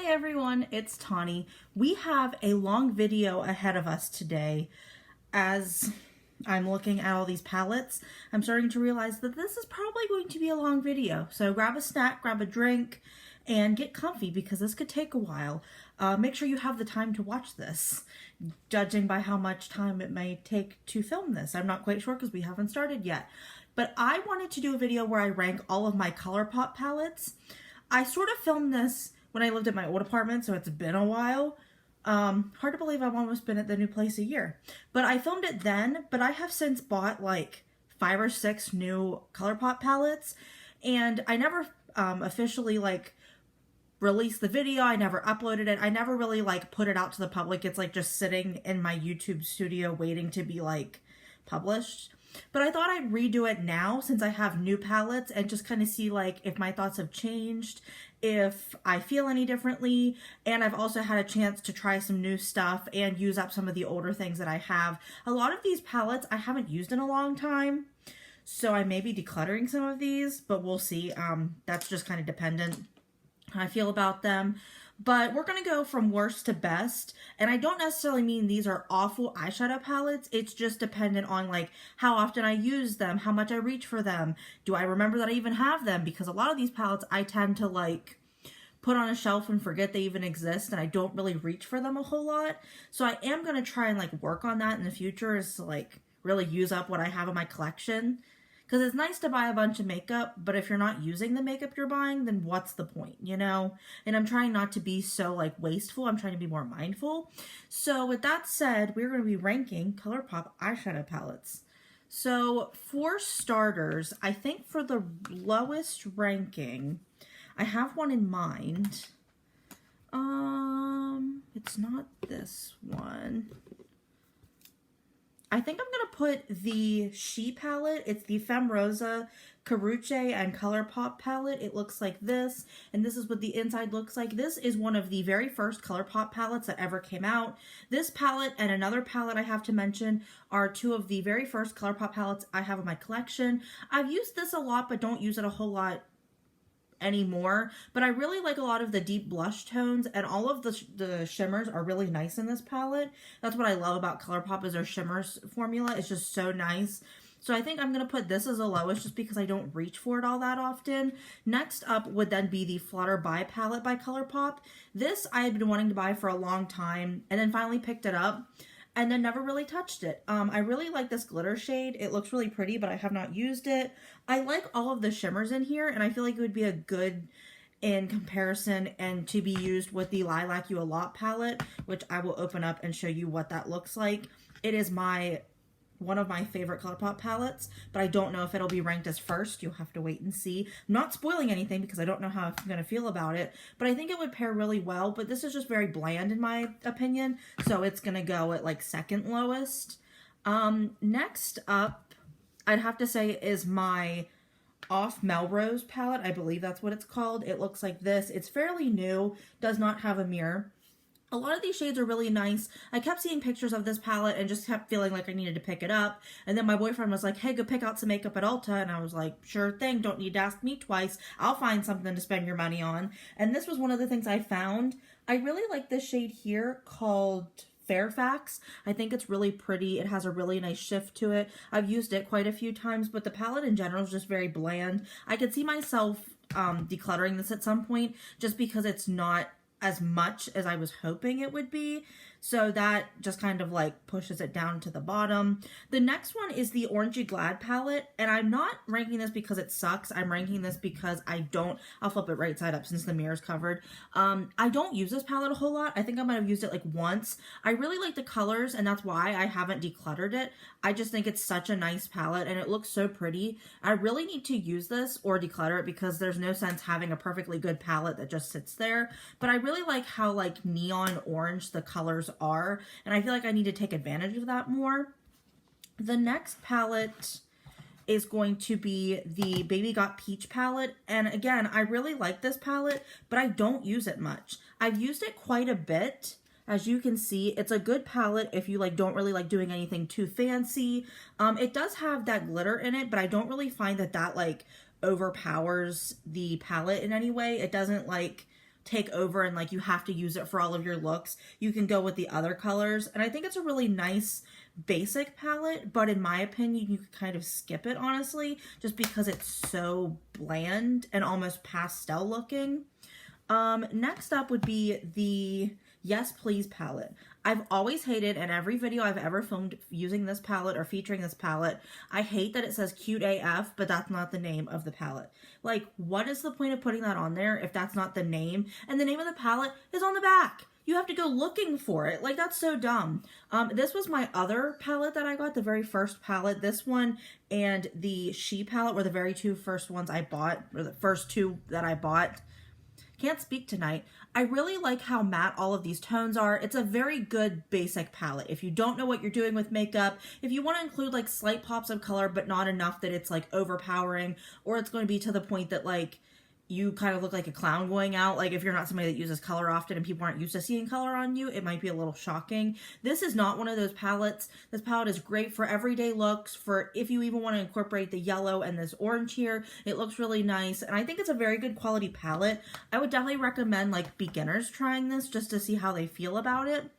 Hi everyone, it's Tawney. We have a long video ahead of us today. As I'm looking at all these palettes, I'm starting to realize that this is probably going to be a long video. So grab a snack, grab a drink, and get comfy because this could take a while. Make sure you have the time to watch this, judging by how much time it may take to film this. I'm not quite sure because we haven't started yet. But I wanted to do a video where I rank all of my Colourpop palettes. I sort of filmed this when I lived at my old apartment, so it's been a while. Hard to believe I've almost been at the new place a year. But I filmed it then, but I have since bought like 5 or 6 new Colourpop palettes, and I never officially like released the video. I never uploaded it. I never really like put it out to the public. It's like just sitting in my YouTube studio waiting to be like published. But I thought I'd redo it now since I have new palettes and just kind of see like if my thoughts have changed, if I feel any differently, and I've also had a chance to try some new stuff and use up some of the older things that I have. A lot of these palettes I haven't used in a long time, so I may be decluttering some of these, but we'll see. That's just kind of dependent how I feel about them. But we're going to go from worst to best, and I don't necessarily mean these are awful eyeshadow palettes. It's just dependent on like how often I use them, how much I reach for them. Do I remember that I even have them? Because a lot of these palettes I tend to like put on a shelf and forget they even exist, and I don't really reach for them a whole lot. So I am going to try and like work on that in the future, is to like really use up what I have in my collection. Because it's nice to buy a bunch of makeup, but if you're not using the makeup you're buying, then what's the point, you know? And I'm trying not to be so like wasteful. I'm trying to be more mindful. So with that said, we're going to be ranking Colourpop eyeshadow palettes. So for starters, I think for the lowest ranking, I have one in mind. It's not this one. I think I'm going to put the She palette. It's the Femme Rosa, Caruche, and Colourpop palette. It looks like this, and this is what the inside looks like. This is one of the very first Colourpop palettes that ever came out. This palette and another palette I have to mention are 2 of the very first Colourpop palettes I have in my collection. I've used this a lot, but don't use it a whole lot anymore, but I really like a lot of the deep blush tones, and all of the shimmers are really nice in this palette. That's what I love about Colourpop, is their shimmers formula. It's just so nice. So I think I'm going to put this as a lowest just because I don't reach for it all that often. Next up would then be the Flutter Buy palette by Colourpop. This I had been wanting to buy for a long time and then finally picked it up and then never really touched it. I really like this glitter shade. It looks really pretty, but I have not used it. I like all of the shimmers in here, and I feel like it would be a good in comparison and to be used with the Lilac You A Lot palette, which I will open up and show you what that looks like. It is one of my favorite Colourpop palettes, but I don't know if it'll be ranked as first. You'll have to wait and see. I'm not spoiling anything because I don't know how I'm going to feel about it, but I think it would pair really well, but this is just very bland in my opinion, so it's going to go at like second lowest. Next up, I'd have to say is my Off Melrose palette. I believe that's what it's called. It looks like this. It's fairly new, does not have a mirror. A lot of these shades are really nice. I kept seeing pictures of this palette and just kept feeling like I needed to pick it up. And then my boyfriend was like, hey, go pick out some makeup at Ulta. And I was like, sure thing. Don't need to ask me twice. I'll find something to spend your money on. And this was one of the things I found. I really like this shade here called Fairfax. I think it's really pretty. It has a really nice shift to it. I've used it quite a few times, but the palette in general is just very bland. I could see myself decluttering this at some point just because it's not as much as I was hoping it would be. So that just kind of like pushes it down to the bottom. The next one is the Orangey Glad palette, and I'm not ranking this because it sucks. I'm ranking this because I'll flip it right side up since the mirror's covered. I don't use this palette a whole lot. I think I might have used it like once. I really like the colors, and that's why I haven't decluttered it. I just think it's such a nice palette, and it looks so pretty. I really need to use this or declutter it because there's no sense having a perfectly good palette that just sits there. But I really like how like neon orange the colors are, and I feel like I need to take advantage of that more. The next palette is going to be the Baby Got Peach palette, and again, I really like this palette, but I don't use it much. I've used it quite a bit. As you can see, it's a good palette if you like don't really like doing anything too fancy. It does have that glitter in it, but I don't really find that like overpowers the palette in any way. It doesn't like take over and like you have to use it for all of your looks, you can go with the other colors. And I think it's a really nice basic palette, but in my opinion, you could kind of skip it, honestly, just because it's so bland and almost pastel looking. Next up would be the Yes Please palette. I've always hated, in every video I've ever filmed using this palette or featuring this palette, I hate that it says Cute AF, but that's not the name of the palette. Like, what is the point of putting that on there if that's not the name? And the name of the palette is on the back. You have to go looking for it. Like, that's so dumb. This was my other palette that I got, the very first palette. This one and the She palette were the very two first ones I bought, or the first two that I bought. Can't speak tonight. I really like how matte all of these tones are. It's a very good basic palette. If you don't know what you're doing with makeup, if you want to include like slight pops of color, but not enough that it's like overpowering, or it's going to be to the point that like you kind of look like a clown going out. Like if you're not somebody that uses color often and people aren't used to seeing color on you, it might be a little shocking. This is not one of those palettes. This palette is great for everyday looks, for if you even want to incorporate the yellow and this orange here. It looks really nice, and I think it's a very good quality palette. I would definitely recommend like beginners trying this just to see how they feel about it.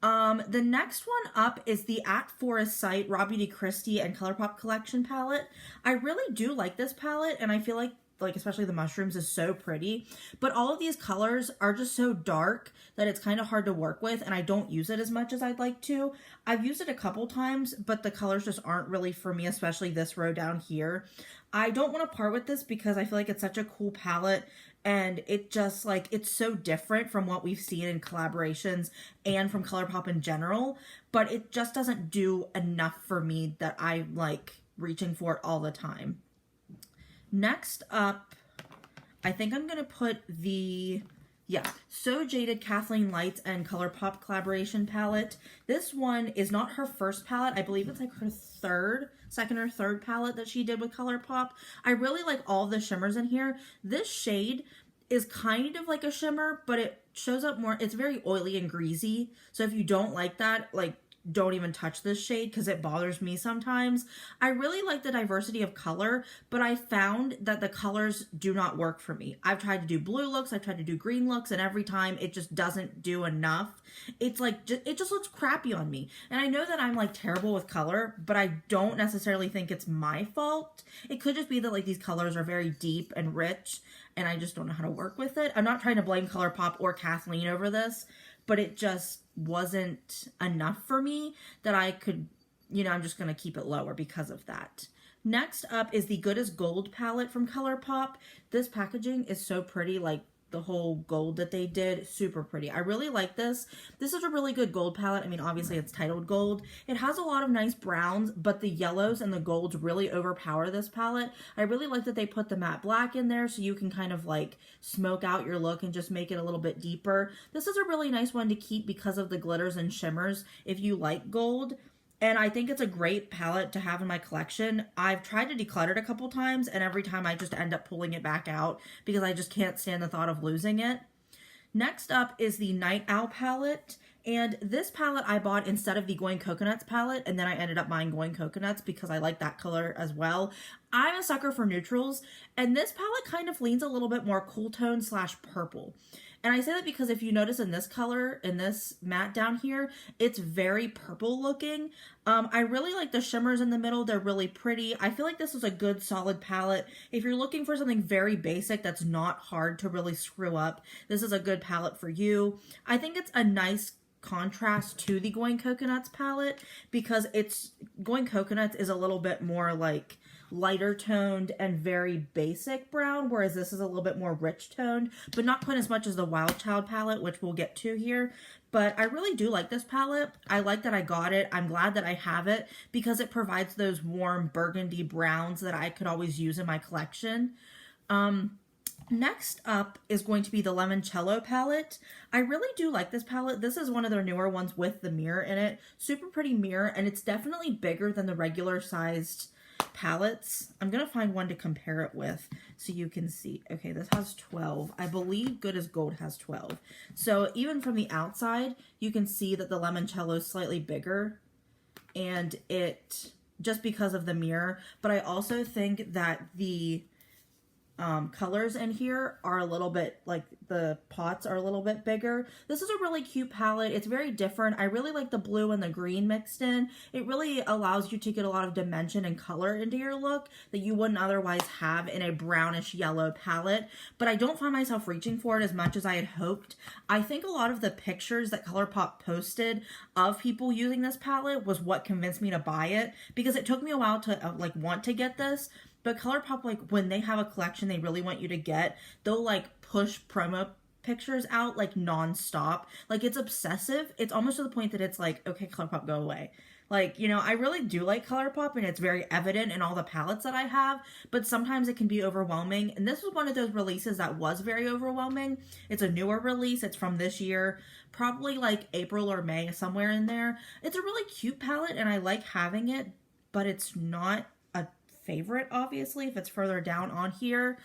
The next one up is the At Forest Sight Robbie D. Christie and Colourpop Collection palette. I really do like this palette, and I feel like especially the mushrooms is so pretty, but all of these colors are just so dark that it's kind of hard to work with, and I don't use it as much as I'd like to. I've used it a couple times, but the colors just aren't really for me, especially this row down here. I don't want to part with this because I feel like it's such a cool palette, and it just like, it's so different from what we've seen in collaborations and from Colourpop in general, but it just doesn't do enough for me that I like reaching for it all the time. Next up, I think I'm going to put the, So Jaded Kathleen Lights and Colourpop collaboration palette. This one is not her first palette. I believe it's like her second or third palette that she did with Colourpop. I really like all the shimmers in here. This shade is kind of like a shimmer, but it shows up more, it's very oily and greasy. So if you don't like that, like, don't even touch this shade because it bothers me sometimes. I really like the diversity of color, but I found that the colors do not work for me. I've tried to do blue looks, I've tried to do green looks, and every time it just doesn't do enough. It's like, it just looks crappy on me. And I know that I'm like terrible with color, but I don't necessarily think it's my fault. It could just be that like these colors are very deep and rich, and I just don't know how to work with it. I'm not trying to blame Colourpop or Kathleen over this, but it just wasn't enough for me that I could, I'm just going to keep it lower because of that. Next up is the Good as Gold palette from Colourpop. This packaging is so pretty, like the whole gold that they did, super pretty. I really like this. This is a really good gold palette. I mean, obviously it's titled gold. It has a lot of nice browns, but the yellows and the golds really overpower this palette. I really like that they put the matte black in there so you can kind of like smoke out your look and just make it a little bit deeper. This is a really nice one to keep because of the glitters and shimmers if you like gold. And I think it's a great palette to have in my collection. I've tried to declutter it a couple times, and every time I just end up pulling it back out because I just can't stand the thought of losing it. Next up is the Night Owl palette. And this palette I bought instead of the Gwen Coconuts palette, and then I ended up buying Gwen Coconuts because I like that color as well. I'm a sucker for neutrals, and this palette kind of leans a little bit more cool tone / purple. And I say that because if you notice in this color, in this matte down here, it's very purple looking. I really like the shimmers in the middle. They're really pretty. I feel like this is a good solid palette. If you're looking for something very basic that's not hard to really screw up, this is a good palette for you. I think it's a nice contrast to the Gwen Coconuts palette because Gwen Coconuts is a little bit more like lighter toned and very basic brown, whereas this is a little bit more rich toned, but not quite as much as the Wild Child palette, which we'll get to here. But I really do like this palette. I like that I got it. I'm glad that I have it because it provides those warm burgundy browns that I could always use in my collection. Next up is going to be the Lemoncello palette. I really do like this palette. This is one of their newer ones with the mirror in it. Super pretty mirror, and it's definitely bigger than the regular sized palettes. I'm going to find one to compare it with so you can see. Okay, this has 12. I believe Good as Gold has 12. So even from the outside, you can see that the Lemoncello is slightly bigger, and it, just because of the mirror, but I also think that the colors in here are a little bit, like the pots are a little bit bigger. This is a really cute palette. It's very different. I really like the blue and the green mixed in. It really allows you to get a lot of dimension and color into your look that you wouldn't otherwise have in a brownish yellow palette, but I don't find myself reaching for it as much as I had hoped. I think a lot of the pictures that Colourpop posted of people using this palette was what convinced me to buy it, because it took me a while to like want to get this. But Colourpop, like, when they have a collection they really want you to get, they'll, like, push promo pictures out, like, non-stop. Like, it's obsessive. It's almost to the point that it's like, okay, Colourpop, go away. Like, you know, I really do like Colourpop, and it's very evident in all the palettes that I have, but sometimes it can be overwhelming. And this was one of those releases that was very overwhelming. It's a newer release. It's from this year, probably, like, April or May, somewhere in there. It's a really cute palette, and I like having it, but it's not a favorite, obviously, if it's further down on here.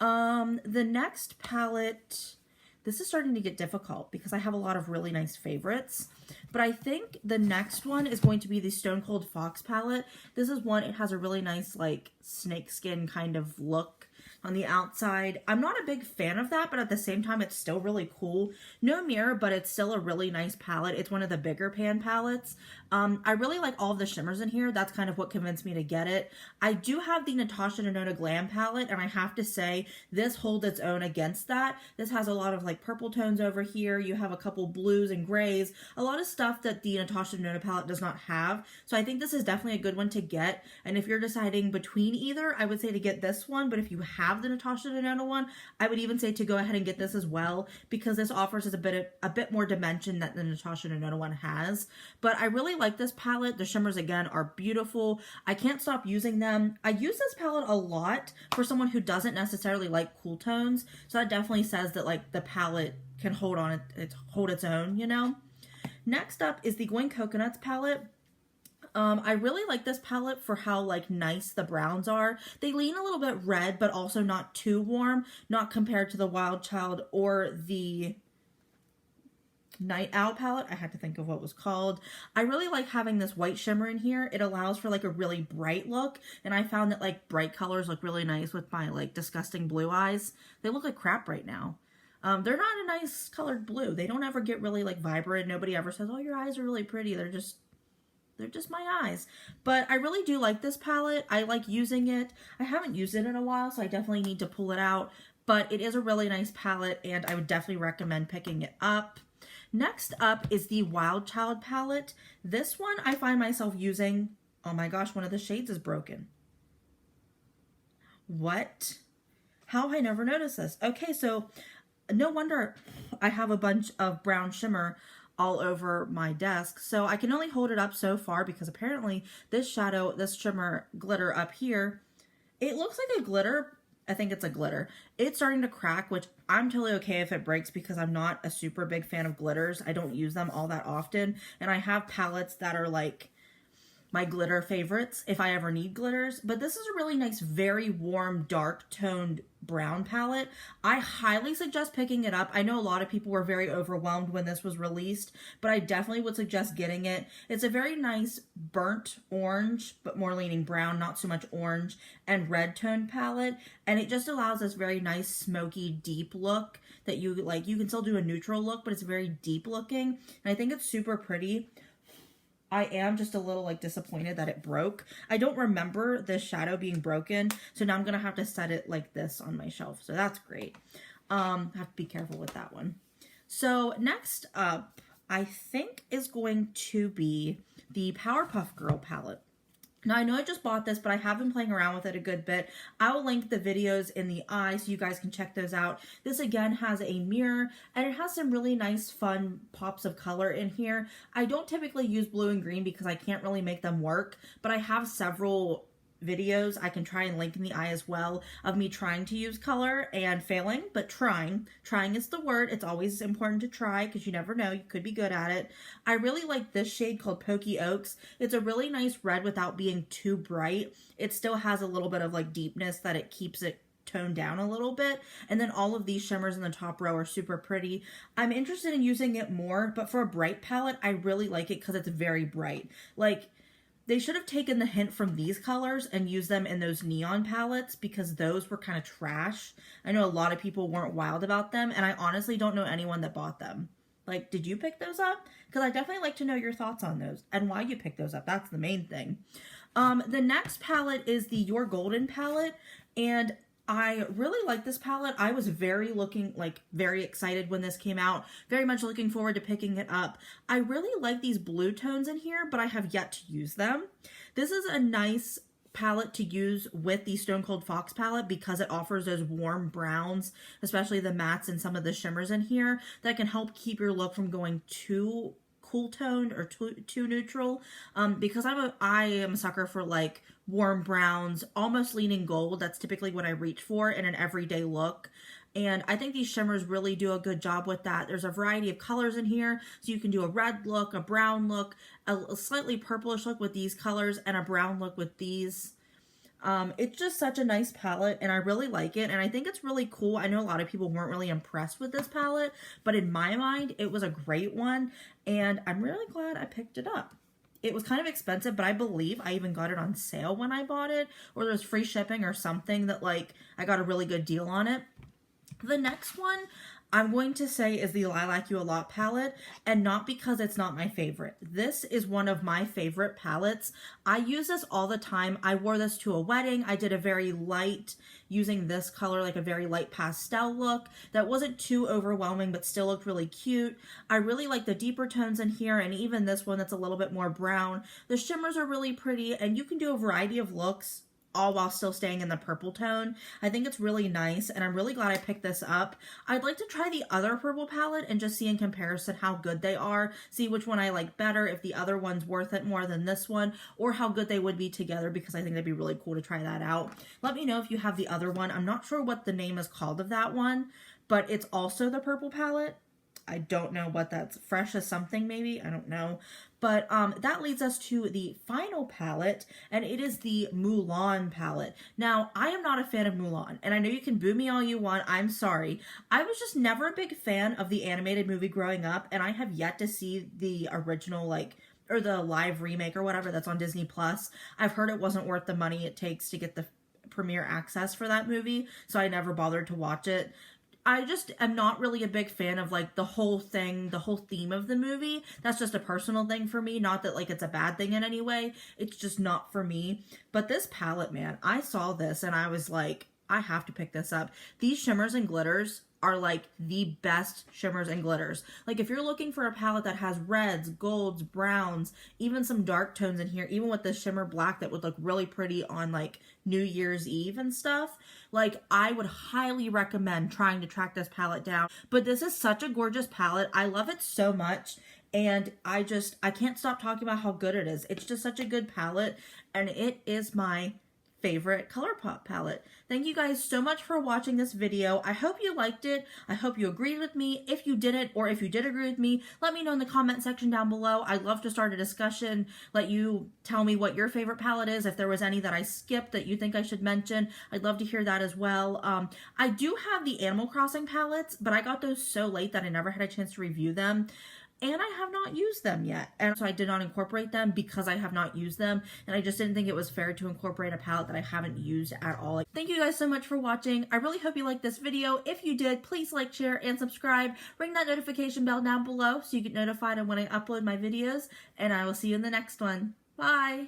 The next palette, this is starting to get difficult because I have a lot of really nice favorites, but I think the next one is going to be the Stone Cold Fox palette. This is one, it has a really nice, like, snakeskin kind of look on the outside. I'm not a big fan of that, but at the same time, it's still really cool. No mirror, but it's still a really nice palette. It's one of the bigger pan palettes. I really like all of the shimmers in here. That's kind of what convinced me to get it. I do have the Natasha Denona Glam palette, and I have to say, this holds its own against that. This has a lot of, like, purple tones over here. You have a couple blues and grays. A lot of stuff that the Natasha Denona palette does not have. So I think this is definitely a good one to get. And if you're deciding between either, I would say to get this one. But if you have the Natasha Denona one, I would even say to go ahead and get this as well, because this offers us a bit more dimension that the Natasha Denona one has. But I really like this palette. The shimmers, again, are beautiful. I can't stop using them. I use this palette a lot for someone who doesn't necessarily like cool tones, so that definitely says that, like, the palette can hold its own, you know. Next up is the Gwen Coconuts palette. I really like this palette for how, like, nice the browns are. They lean a little bit red, but also not too warm, not compared to the Wild Child or the Night Owl palette. I had to think of what it was called. I really like having this white shimmer in here. It allows for, like, a really bright look, and I found that, like, bright colors look really nice with my, like, disgusting blue eyes. They look like crap right now. They're not a nice colored blue. They don't ever get really, like, vibrant. Nobody ever says, oh, your eyes are really pretty. They're just my eyes. But I really do like this palette. I like using it. I haven't used it in a while, so I definitely need to pull it out. But it is a really nice palette, and I would definitely recommend picking it up. Next up is the Wild Child palette. This one I find myself using, oh my gosh, one of the shades is broken. What? How I never noticed this? Okay, so no wonder I have a bunch of brown shimmer all over my desk. So I can only hold it up so far because apparently this shimmer glitter up here, it looks like a glitter. I think it's a glitter. It's starting to crack, which I'm totally okay if it breaks because I'm not a super big fan of glitters. I don't use them all that often. And I have palettes that are like my glitter favorites if I ever need glitters. But this is a really nice, very warm, dark toned brown palette. I highly suggest picking it up. I know a lot of people were very overwhelmed when this was released, but I definitely would suggest getting it. It's a very nice burnt orange, but more leaning brown, not so much orange, and red toned palette. And it just allows this very nice, smoky, deep look that you like. You can still do a neutral look, but it's very deep looking. And I think it's super pretty. I am just a little, like, disappointed that it broke. I don't remember the shadow being broken, so now I'm going to have to set it like this on my shelf. So that's great. I have to be careful with that one. So next up, I think is going to be the Powerpuff Girl palette. Now, I know I just bought this, but I have been playing around with it a good bit. I will link the videos in the eye so you guys can check those out. This, again, has a mirror, and it has some really nice, fun pops of color in here. I don't typically use blue and green because I can't really make them work, but I have several videos I can try and link in the eye as well of me trying to use color and failing, but trying. Trying is the word. It's always important to try because you never know. You could be good at it. I really like this shade called Pokey Oaks. It's a really nice red without being too bright. It still has a little bit of, like, deepness that it keeps it toned down a little bit. And then all of these shimmers in the top row are super pretty. I'm interested in using it more, but for a bright palette, I really like it because it's very bright. Like, They should have taken the hint from these colors and used them in those neon palettes because those were kind of trash. I know a lot of people weren't wild about them, and I honestly don't know anyone that bought them. Like, did you pick those up? Because I definitely like to know your thoughts on those and why you picked those up. That's the main thing. The next palette is the Your Golden palette, and I really like this palette. I was very excited when this came out. Very much looking forward to picking it up. I really like these blue tones in here, but I have yet to use them. This is a nice palette to use with the Stone Cold Fox palette because it offers those warm browns, especially the mattes and some of the shimmers in here, that can help keep your look from going too cool toned or too neutral, because I am a sucker for like warm browns, almost leaning gold. That's typically what I reach for in an everyday look. And I think these shimmers really do a good job with that. There's a variety of colors in here, so you can do a red look, a brown look, a slightly purplish look with these colors, and a brown look with these. It's just such a nice palette, and I really like it, and I think it's really cool. I know a lot of people weren't really impressed with this palette, but in my mind, it was a great one, and I'm really glad I picked it up. It was kind of expensive, but I believe I even got it on sale when I bought it, or there was free shipping or something that, like, I got a really good deal on it. The next one I'm going to say is the Lilac You A Lot palette, and not because it's not my favorite. This is one of my favorite palettes. I use this all the time. I wore this to a wedding. I did a very light, using this color, like a very light pastel look that wasn't too overwhelming but still looked really cute. I really like the deeper tones in here, and even this one that's a little bit more brown. The shimmers are really pretty, and you can do a variety of looks all while still staying in the purple tone. I think it's really nice, and I'm really glad I picked this up. I'd like to try the other purple palette and just see in comparison how good they are, see which one I like better, if the other one's worth it more than this one, or how good they would be together, because I think that'd be really cool to try that out. Let me know if you have the other one. I'm not sure what the name is called of that one, but it's also the purple palette. I don't know what that's, Fresh as something maybe, I don't know. But that leads us to the final palette, and it is the Mulan palette. Now, I am not a fan of Mulan, and I know you can boo me all you want, I'm sorry. I was just never a big fan of the animated movie growing up, and I have yet to see the original, or the live remake or whatever that's on Disney+. I've heard it wasn't worth the money it takes to get the premiere access for that movie, so I never bothered to watch it. I just am not really a big fan of, like, the whole thing, the whole theme of the movie. That's just a personal thing for me. Not that, like, it's a bad thing in any way. It's just not for me. But this palette, man, I saw this and I was like, I have to pick this up. These shimmers and glitters are like the best shimmers and glitters. Like, if you're looking for a palette that has reds, golds, browns, even some dark tones in here, even with the shimmer black that would look really pretty on like New Year's Eve and stuff, like, I would highly recommend trying to track this palette down. But this is such a gorgeous palette. I love it so much. And I can't stop talking about how good it is. It's just such a good palette, and it is my favorite Colourpop palette. Thank you guys so much for watching this video. I hope you liked it. I hope you agreed with me. If you didn't, or if you did agree with me, let me know in the comment section down below. I'd love to start a discussion. Let you tell me what your favorite palette is. If there was any that I skipped that you think I should mention, I'd love to hear that as well. I do have the Animal Crossing palettes, but I got those so late that I never had a chance to review them. And I have not used them yet. And so I did not incorporate them because I have not used them. And I just didn't think it was fair to incorporate a palette that I haven't used at all. Thank you guys so much for watching. I really hope you liked this video. If you did, please like, share, and subscribe. Ring that notification bell down below so you get notified of when I upload my videos. And I will see you in the next one. Bye!